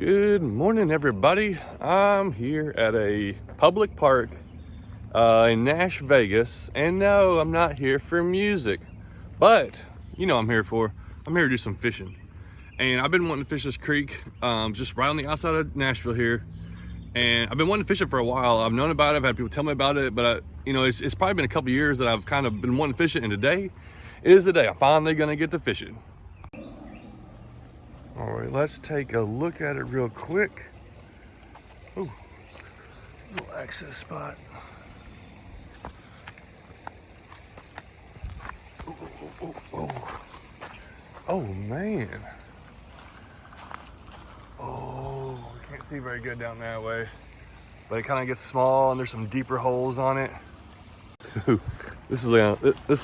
Good morning, everybody. I'm here at a public park in Nash, Vegas. And no, I'm not here for music, but you know what I'm here for. I'm here to do some fishing. And I've been wanting to fish this creek just right on the outside of Nashville here. And I've been wanting to fish it for a while. I've known about it, I've had people tell me about it, but it's probably been a couple years that I've kind of been wanting to fish it, and today is the day I'm finally gonna get to fish it. All right, let's take a look at it real quick. Ooh, little access spot. Oh man. Oh, can't see very good down that way, but it kind of gets small and there's some deeper holes on it. This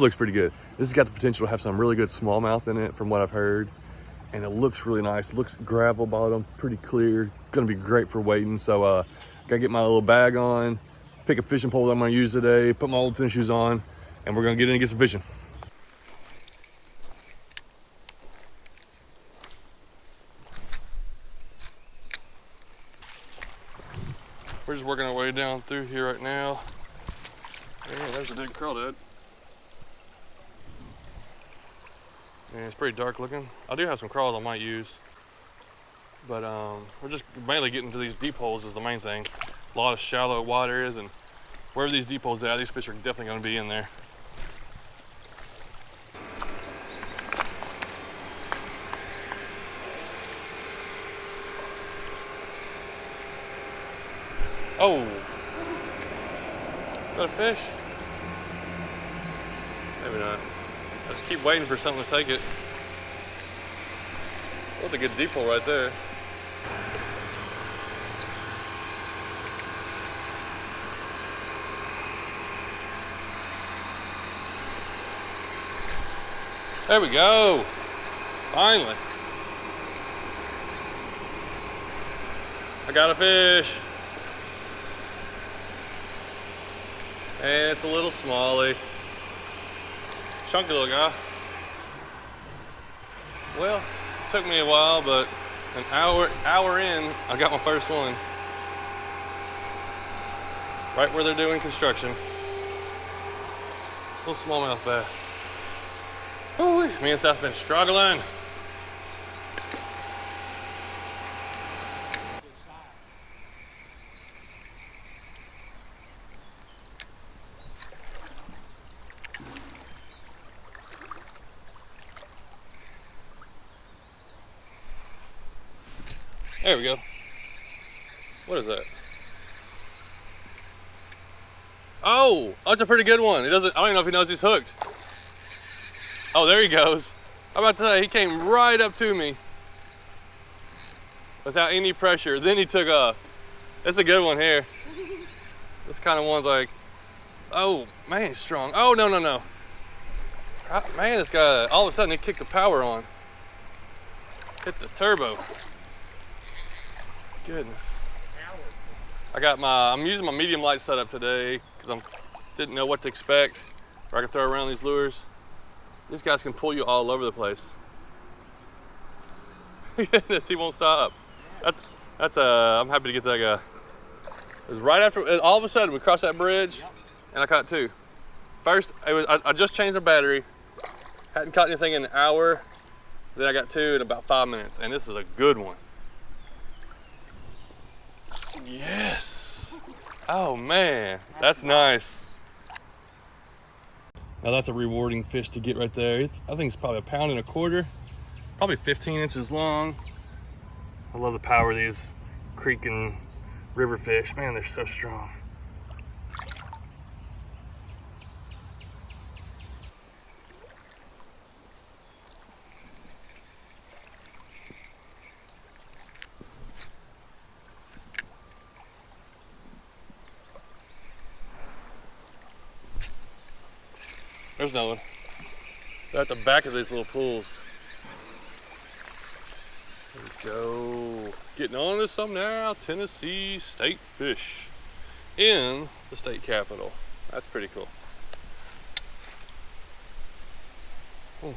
looks pretty good. This has got the potential to have some really good smallmouth in it from what I've heard. And it looks really nice. It looks gravel bottom, pretty clear. Gonna be great for wading. So gotta get my little bag on, pick a fishing pole that I'm gonna use today, put my old tennis shoes on, and we're gonna get in and get some fishing. We're just working our way down through here right now. Yeah, there's a dead crawdad. Yeah, it's pretty dark looking. I do have some craws I might use, but we're just mainly getting to these deep holes is the main thing. A lot of shallow wide areas, and wherever these deep holes are, these fish are definitely going to be in there. Oh, is that a fish? Maybe not. I just keep waiting for something to take it. That's a good deep hole right there. There we go. Finally. I got a fish. And it's a little smallie. Chunky little guy. Well, it took me a while, but an hour in, I got my first one. Right where they're doing construction. Little smallmouth bass. Ooh, me and Seth have been struggling. There we go. What is that? Oh, that's a pretty good one. I don't even know if he knows he's hooked. Oh, there he goes. I'm about to say, he came right up to me without any pressure. Then he took off. That's a good one here. This kind of one's like, oh man, he's strong. Oh, no. Man, this guy, all of a sudden he kicked the power on. Hit the turbo. Goodness. I'm using my medium light setup today because I didn't know what to expect, or I could throw around these lures. These guys can pull you all over the place. Goodness, he won't stop. I'm happy to get that guy. It was right after, all of a sudden we crossed that bridge and I caught two. First, I just changed the battery, hadn't caught anything in an hour, then I got two in about 5 minutes, and this is a good one. Yes. Oh man, that's nice. Now that's a rewarding fish to get right there. I think it's probably 1.25 pounds, probably 15 inches long. I love the power of these creek and river fish. Man, they're so strong. There's no one. They're at the back of these little pools. There we go. Getting on to some now. Tennessee state fish in the state capital. That's pretty cool. Ooh.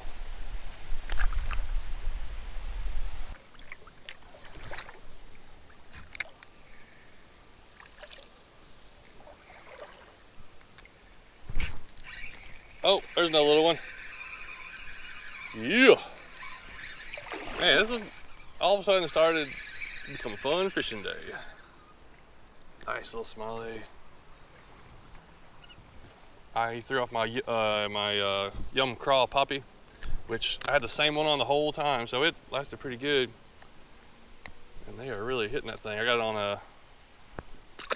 Oh, there's another little one. Yeah. Man, this is all of a sudden started to become a fun fishing day. Nice little smiley. I threw off my Yum Craw poppy, which I had the same one on the whole time, so it lasted pretty good. And they are really hitting that thing. I got it on a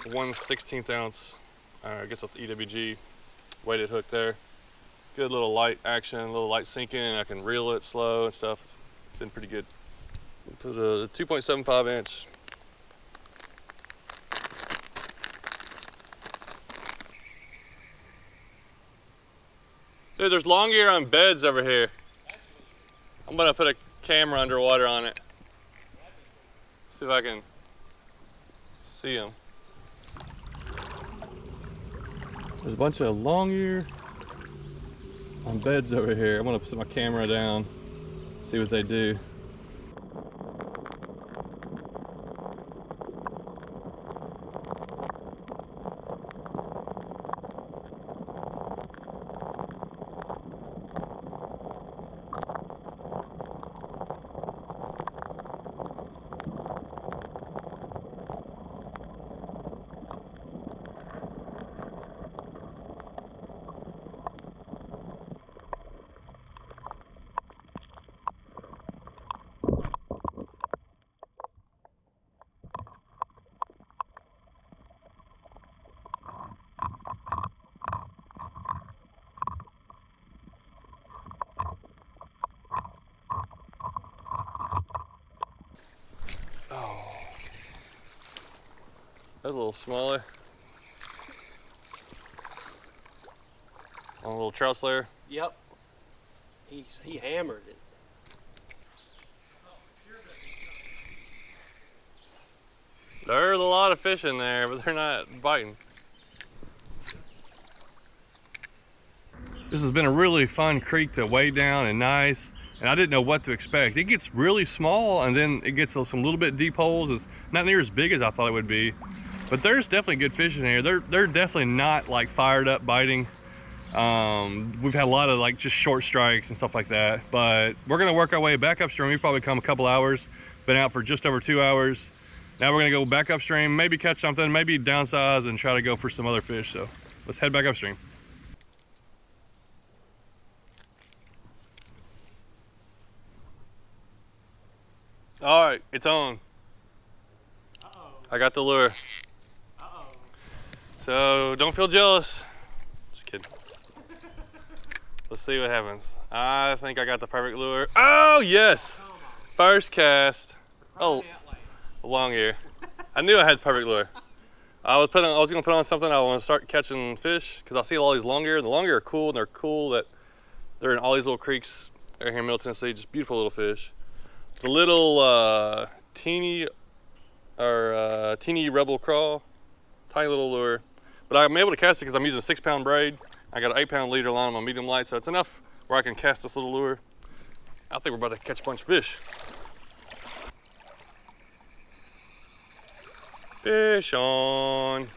1/16 ounce, I guess that's EWG weighted hook there. Good little light action, a little light sinking, and I can reel it slow and stuff. It's been pretty good. Put a 2.75 inch. Dude, there's long ear on beds over here. I'm gonna put a camera underwater on it. See if I can see them. There's a bunch of long ear on beds over here. I'm gonna put my camera down, see what they do. That's a little smaller. On a little trout slayer. Yep. He hammered it. There's a lot of fish in there, but they're not biting. This has been a really fun creek to wade down and nice, and I didn't know what to expect. It gets really small and then it gets some little bit deep holes. It's not near as big as I thought it would be, but there's definitely good fish in here. They're definitely not like fired up biting. We've had a lot of like just short strikes and stuff like that, but we're gonna work our way back upstream. We've probably come a couple hours, been out for just over 2 hours. Now we're gonna go back upstream, maybe catch something, maybe downsize and try to go for some other fish. So let's head back upstream. All right, it's on. Uh-oh. I got the lure. Uh-oh. So don't feel jealous. Just kidding. Let's see what happens. I think I got the perfect lure. Oh yes! First cast. Oh, long ear. I knew I had the perfect lure. I was gonna put on something. I want to start catching fish because I see all these long ear. The long ear are cool, and they're cool that they're in all these little creeks right here in Middle Tennessee. Just beautiful little fish. The little teeny rebel craw, tiny little lure. But I'm able to cast it because I'm using a 6-pound braid. I got an 8-pound leader line on my medium light, so it's enough where I can cast this little lure. I think we're about to catch a bunch of fish. Fish on.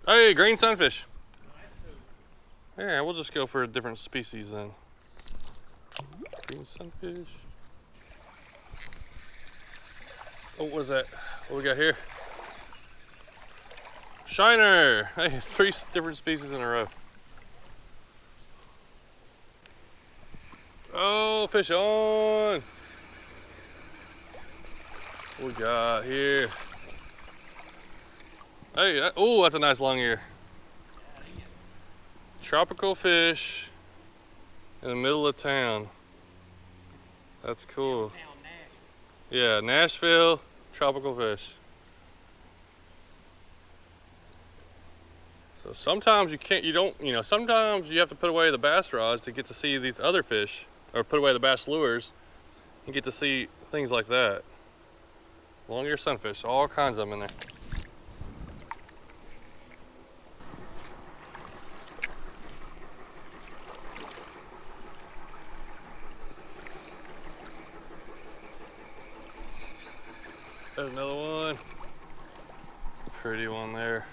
Hey, green sunfish. Yeah, we'll just go for a different species then. Green sunfish. Oh, what was that? What we got here? Shiner! Hey, 3 different species in a row. Oh, fish on! What we got here? Hey, oh, that's a nice long ear. Tropical fish in the middle of town. That's cool. Yeah, Nashville, tropical fish. So sometimes sometimes you have to put away the bass rods to get to see these other fish, or put away the bass lures and get to see things like that. Long ear sunfish, all kinds of them in there. There's another one. Pretty one there.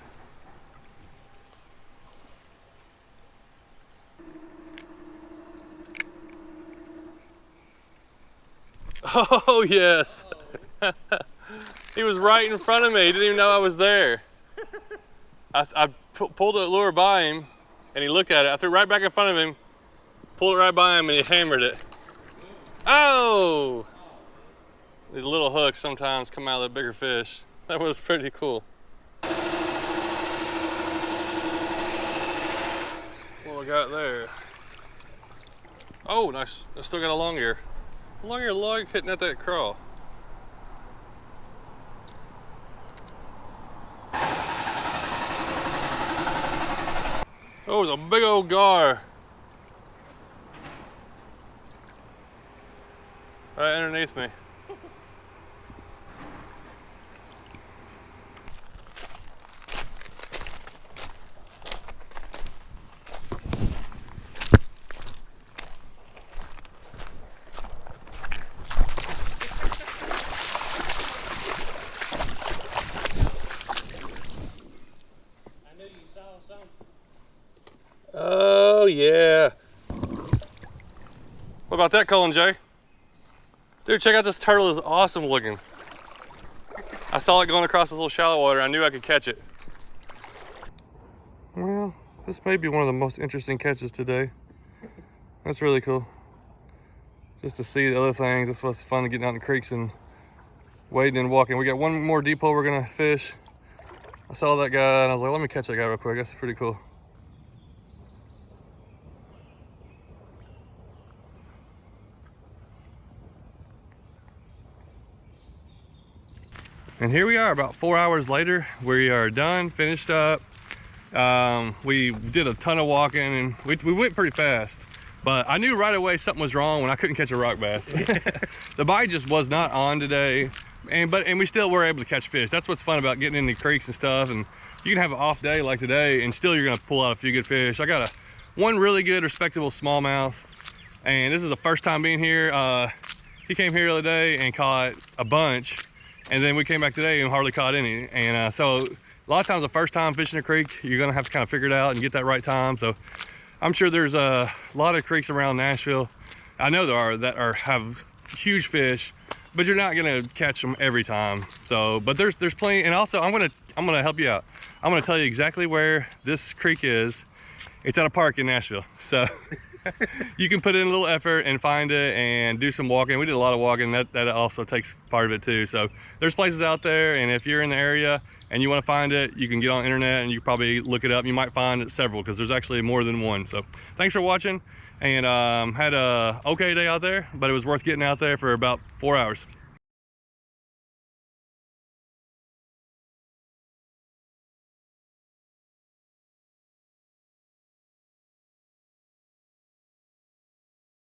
Oh, yes. He was right in front of me. He didn't even know I was there. I pulled the lure by him, and he looked at it. I threw it right back in front of him, pulled it right by him, and he hammered it. Oh! These little hooks sometimes come out of the bigger fish. That was pretty cool. What we got there? Oh, nice. I still got a long ear. Long ear lug hitting at that craw. Oh, it's a big old gar. Right underneath me. Oh yeah. What about that, Colin J? Dude, check out this turtle. Is awesome looking. I saw it going across this little shallow water. I knew I could catch it. Well, this may be one of the most interesting catches today. That's really cool. Just to see the other things. That's what's fun, getting out in the creeks and wading and walking. We got one more deep hole we're gonna fish. I saw that guy and I was like, let me catch that guy real quick. That's pretty cool. And here we are about 4 hours later. We are done, finished up. We did a ton of walking and we went pretty fast, but I knew right away something was wrong when I couldn't catch a rock bass. The bite just was not on today, and we still were able to catch fish. That's what's fun about getting in the creeks and stuff, and you can have an off day like today and still you're gonna pull out a few good fish. I got one really good respectable smallmouth, and this is the first time being here. He came here the other day and caught a bunch, and then we came back today and hardly caught any. And so a lot of times the first time fishing a creek, you're gonna have to kind of figure it out and get that right time. So I'm sure there's a lot of creeks around Nashville. I know there are that have huge fish, but you're not gonna catch them every time. So, but there's plenty. And also I'm gonna help you out. I'm gonna tell you exactly where this creek is. It's at a park in Nashville. So you can put in a little effort and find it and do some walking. We did a lot of walking. That also takes part of it too. So there's places out there, and if you're in the area and you want to find it, you can get on the internet and you probably look it up. You might find several because there's actually more than one. So thanks for watching, and had a okay day out there, but it was worth getting out there for about 4 hours.